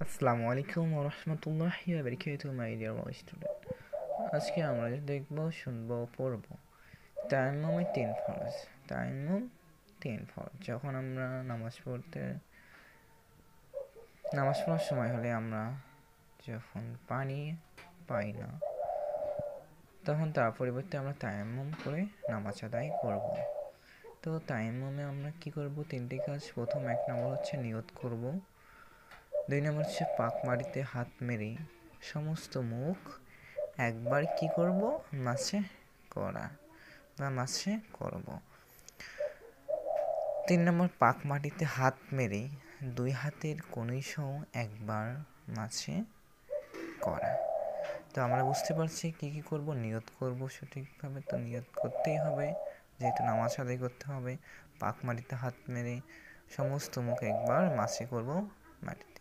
আসসালামু আলাইকুম ওয়া রাহমাতুল্লাহি ওয়া বারাকাতুহু মাই ডিয়ার স্টুডেন্ট। আজকে আমরা দেখব, শুনব, পড়ব তায়াম্মুমের তিন ফরজ। তায়াম্মুম তিন ফরজ। যখন আমরা নামাজ পড়ার সময় হলে আমরা যখন পানি পাই না, তখন তার পরিবর্তে আমরা তায়াম্মুম করে নামাজ আদায় করব। তো তায়াম্মুমে আমরা কি করব? তিনটি কাজ। প্রথম এক নম্বর হচ্ছে নিয়ত করব। দুই নম্বর হচ্ছে পাক মাটিতে হাত মেরে সমস্ত মুখ একবার কি করব? মাসে করা বা মাসে করব। তিন নম্বর, পাক মাটিতে হাত মেরে দুই হাতের কনুই সহ একবার মাসে করা। তো আমরা বুঝতে পারছি কি কি করব। নিয়ত করব সঠিকভাবে। তো নিয়ত করতেই হবে, যেহেতু নামাজ আদায় করতে হবে। পাক মাটিতে হাত মেরে সমস্ত মুখ একবার মাসে করব মাটিতে।